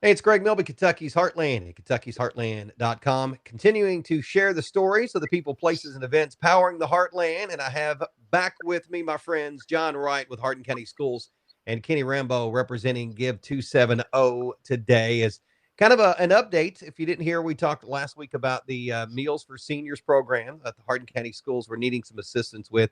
Hey, it's Greg Milby, Kentucky's Heartland at kentuckysheartland.com, continuing to share the stories of the people, places, and events powering the Heartland. And I have back with me my friends John Wright with Hardin County Schools and Kenny Rambo representing Give 270 today as kind of an update. If you didn't hear, we talked last week about the Meals for Seniors program that the Hardin County Schools were needing some assistance with.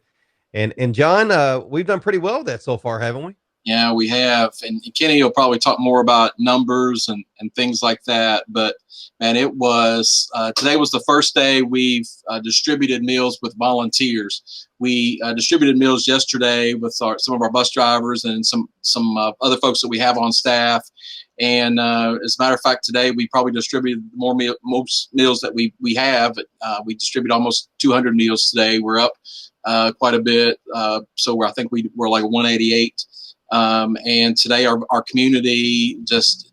And John, we've done pretty well with that so far, haven't we? Yeah, we have. And Kenny will probably talk more about numbers and things like that. But, man, it was today was the first day we've distributed meals with volunteers. We distributed meals yesterday with some of our bus drivers and some other folks that we have on staff. And as a matter of fact, today we probably distributed most meals that we have. We distribute almost 200 meals today. We're up quite a bit. So I think we're like 188. And today our community just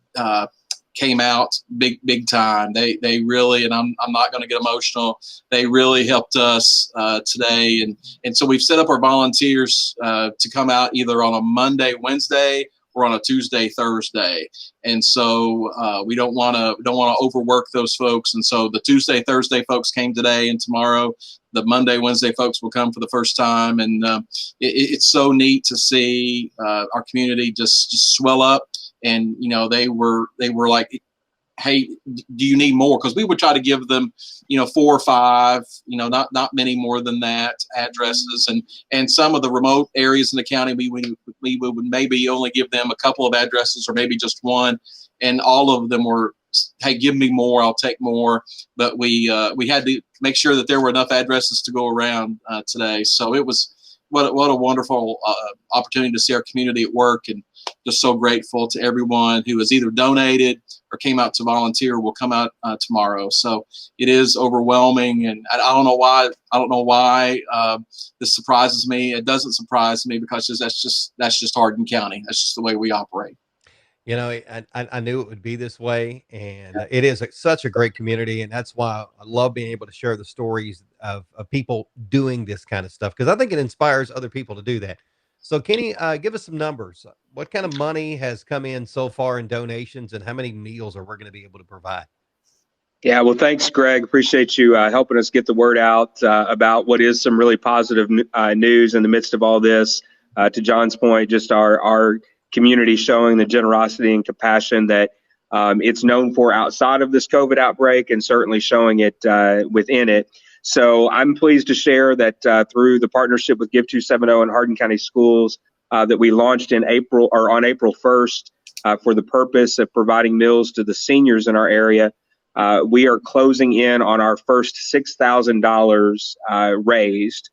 came out big time. They really, and I'm not going to get emotional, they really helped us today. And so we've set up our volunteers to come out either on a Monday, Wednesday, or on a Tuesday, Thursday. And so we don't want to overwork those folks. And so the Tuesday, Thursday folks came today, and tomorrow the Monday, Wednesday folks will come for the first time. And it's so neat to see our community just swell up. And, you know, they were like, hey, do you need more? Because we would try to give them, 4 or 5, not many more than that addresses. And some of the remote areas in the county, we would maybe only give them a couple of addresses or maybe just one. And all of them were, hey, give me more, I'll take more. But we had to make sure that there were enough addresses to go around today. So it was what a wonderful opportunity to see our community at work, and just so grateful to everyone who has either donated or came out to volunteer. Will come out tomorrow. So it is overwhelming, and I don't know why this surprises me. It doesn't surprise me because that's just Hardin County. That's just the way we operate. I knew it would be this way, and it is such a great community, and that's why I love being able to share the stories of people doing this kind of stuff, because I think it inspires other people to do that. So, Kenny, give us some numbers. What kind of money has come in so far in donations, and how many meals are we going to be able to provide? Yeah, well, thanks, Greg. Appreciate you helping us get the word out about what is some really positive news in the midst of all this. To John's point, just our community showing the generosity and compassion that it's known for outside of this COVID outbreak, and certainly showing it within it. So I'm pleased to share that through the partnership with Give 270 and Hardin County Schools that we launched on April 1st for the purpose of providing meals to the seniors in our area. We are closing in on our first $6,000 raised.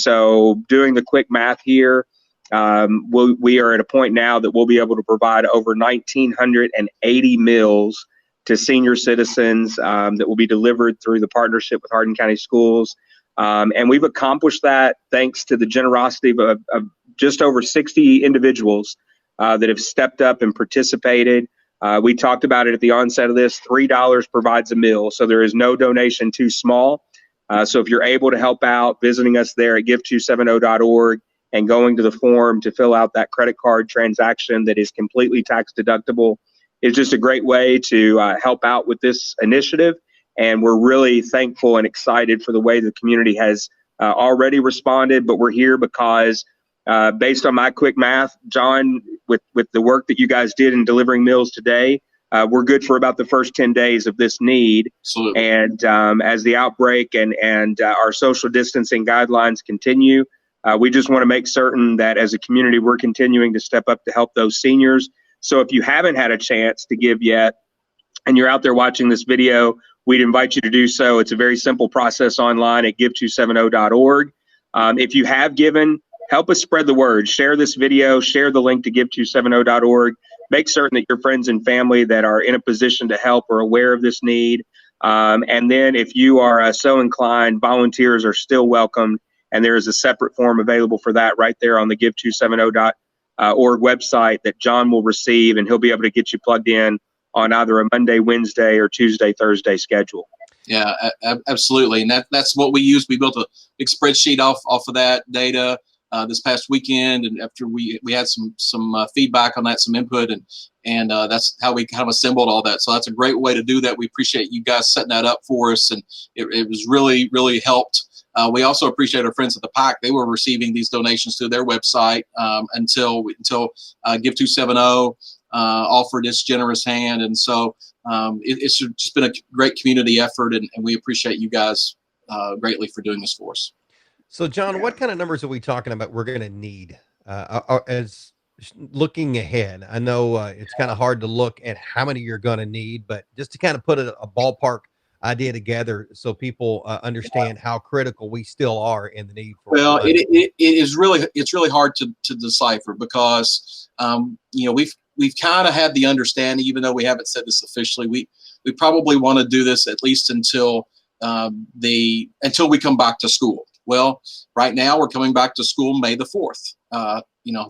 So doing the quick math here, we are at a point now that we'll be able to provide over 1,980 meals to senior citizens that will be delivered through the partnership with Hardin County Schools. And we've accomplished that thanks to the generosity of just over 60 individuals that have stepped up and participated. We talked about it at the onset of this. $3 provides a meal, so there is no donation too small. So if you're able to help out, visiting us there at give270.org and going to the form to fill out that credit card transaction that is completely tax deductible is just a great way to help out with this initiative. And we're really thankful and excited for the way the community has already responded. But we're here because based on my quick math, John, with the work that you guys did in delivering meals today, we're good for about the first 10 days of this need. Absolutely. And as the outbreak and our social distancing guidelines continue, we just want to make certain that as a community, we're continuing to step up to help those seniors. So if you haven't had a chance to give yet, and you're out there watching this video, we'd invite you to do so. It's a very simple process online at give270.org. If you have given, help us spread the word. Share this video, share the link to give270.org. Make certain that your friends and family that are in a position to help are aware of this need. And then if you are so inclined, volunteers are still welcome. And there is a separate form available for that right there on the give270.org website that John will receive, and he'll be able to get you plugged in on either a Monday, Wednesday, or Tuesday, Thursday schedule. Yeah, absolutely. And that's what we use. We built a big spreadsheet off of that data. this past weekend, and after we had some feedback on that, some input, and that's how we kind of assembled all that. So that's a great way to do that. We appreciate you guys setting that up for us, and it was really helped. We also appreciate our friends at the PAC. They were receiving these donations through their website until Give 270 offered its generous hand, and so it's just been a great community effort, and we appreciate you guys greatly for doing this for us. So, John, what kind of numbers are we talking about we're going to need as looking ahead? I know it's kind of hard to look at how many you're going to need, but just to kind of put a ballpark idea together so people understand how critical we still are in the need for. Well, it's really hard to decipher because we've kind of had the understanding, even though we haven't said this officially, we probably want to do this at least until we come back to school. Well, right now we're coming back to school May the 4th.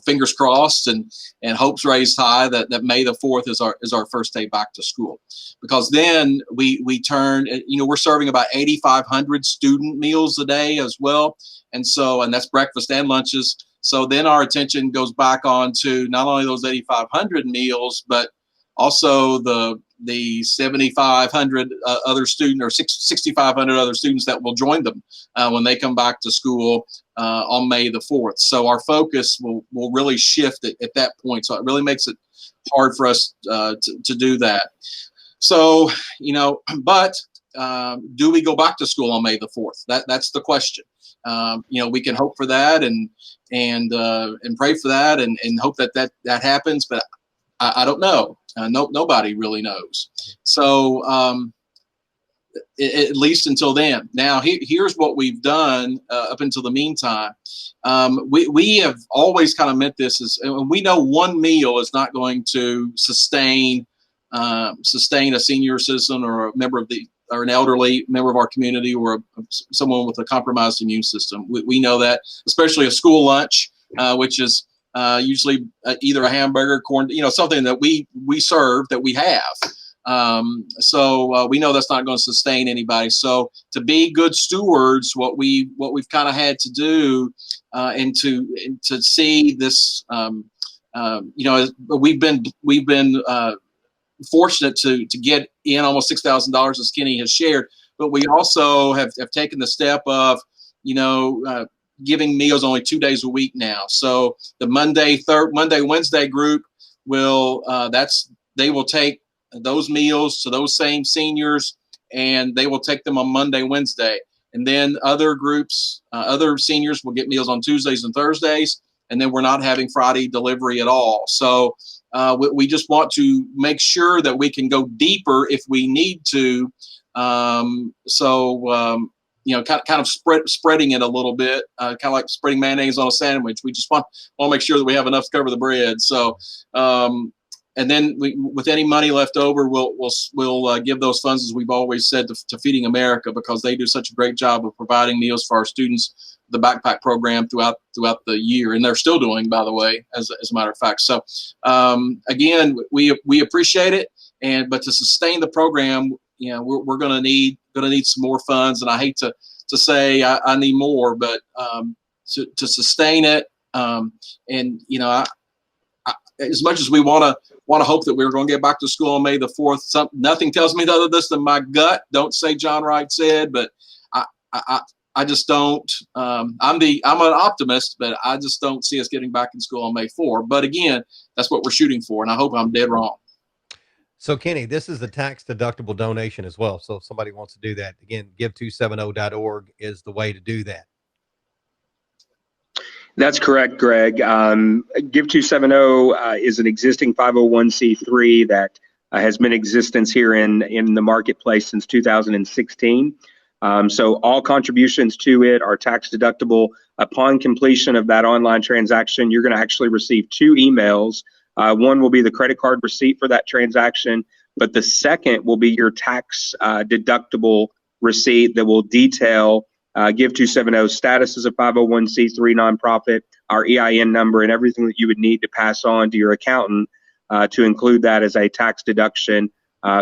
Fingers crossed and hopes raised high that May the 4th is our first day back to school, because then we turn, we're serving about 8,500 student meals a day as well. And that's breakfast and lunches. So then our attention goes back on to not only those 8,500 meals, but also the 7,500 other students, or 6,500 other students that will join them when they come back to school on May the 4th. So our focus will really shift at that point. So it really makes it hard for us to do that. So, but do we go back to school on May the 4th? That's the question. We can hope for that and pray for that and hope that happens, but I don't know. Nobody really knows. So at least until then. Now, here's what we've done up until the meantime. We have always kind of meant this as, and we know one meal is not going to sustain a senior citizen or a member or an elderly member of our community, or someone with a compromised immune system. We know that, especially a school lunch, which is usually either a hamburger, corn, something that we serve, that we have. So we know that's not going to sustain anybody. So to be good stewards, what we've kind of had to do, and to see this, we've been fortunate to get in almost $6,000, as Kenny has shared, but we also have taken the step of, giving meals only 2 days a week now. So the Monday, Wednesday group they will take those meals to those same seniors, and they will take them on Monday, Wednesday. And then other groups, other seniors will get meals on Tuesdays and Thursdays, and then we're not having Friday delivery at all. So we just want to make sure that we can go deeper if we need to. Kind of spreading it a little bit, kind of like spreading mayonnaise on a sandwich. We just want to make sure that we have enough to cover the bread. So, and then with any money left over, we'll give those funds, as we've always said, to Feeding America, because they do such a great job of providing meals for our students, the backpack program throughout the year, and they're still doing, by the way, as a matter of fact. So, again, we appreciate it, but to sustain the program, we're going to need some more funds, and I hate to say I need more, but to sustain it, as much as we want to hope that we're going to get back to school on May the 4th, nothing tells me other this than my gut. Don't say John Wright said, but I just don't. I'm an optimist, but I just don't see us getting back in school on May 4th. But again, that's what we're shooting for, and I hope I'm dead wrong. So, Kenny, this is the tax-deductible donation as well. So if somebody wants to do that, again, give270.org is the way to do that. That's correct, Greg. Give 270 is an existing 501c3 that has been in existence here in the marketplace since 2016. So all contributions to it are tax deductible. Upon completion of that online transaction, you're going to actually receive 2 emails. One will be the credit card receipt for that transaction, but the second will be your tax deductible receipt that will detail Give 270's status as a 501c3 nonprofit, our EIN number, and everything that you would need to pass on to your accountant to include that as a tax deduction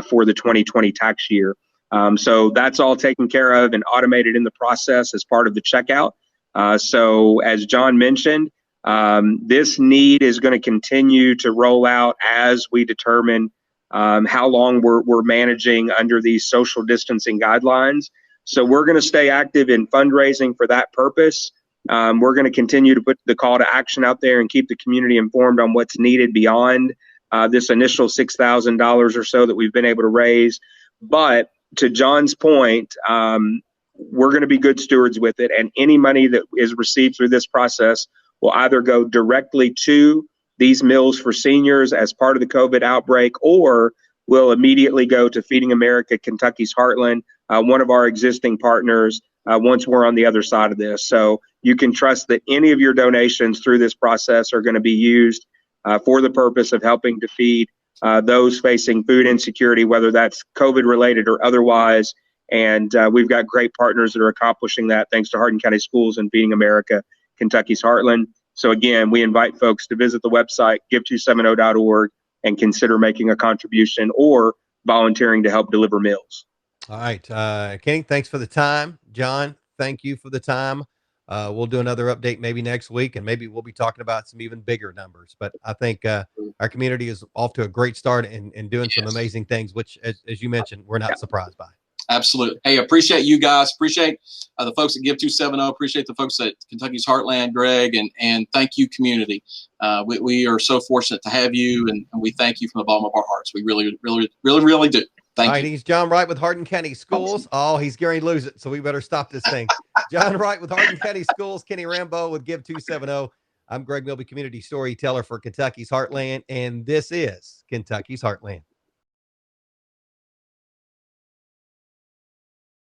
for the 2020 tax year. So that's all taken care of and automated in the process as part of the checkout. So as John mentioned, this need is going to continue to roll out as we determine how long we're managing under these social distancing guidelines. So we're going to stay active in fundraising for that purpose. We're going to continue to put the call to action out there and keep the community informed on what's needed beyond this initial $6,000 or so that we've been able to raise. But to John's point, we're going to be good stewards with it, and any money that is received through this process will either go directly to these meals for seniors as part of the COVID outbreak, or will immediately go to Feeding America Kentucky's Heartland, one of our existing partners, once we're on the other side of this. So you can trust that any of your donations through this process are going to be used for the purpose of helping to feed those facing food insecurity, whether that's COVID related or otherwise. And we've got great partners that are accomplishing that, thanks to Hardin County Schools and Feeding America Kentucky's Heartland. So again, we invite folks to visit the website, give270.org, and consider making a contribution or volunteering to help deliver meals. All right. Kenny, thanks for the time. John, thank you for the time. We'll do another update maybe next week, and maybe we'll be talking about some even bigger numbers. But I think our community is off to a great start and doing some amazing things, which, as you mentioned, we're not surprised by. Absolutely. Hey, appreciate you guys. Appreciate the folks at Give 270. Appreciate the folks at Kentucky's Heartland, Greg, and thank you, community. We are so fortunate to have you, and we thank you from the bottom of our hearts. We really, really, really, really do. Thank you. He's John Wright with Hardin County Schools. Oh, he's going to lose it, so we better stop this thing. John Wright with Hardin County Schools, Kenny Rambo with Give 270. I'm Greg Milby, community storyteller for Kentucky's Heartland, and this is Kentucky's Heartland.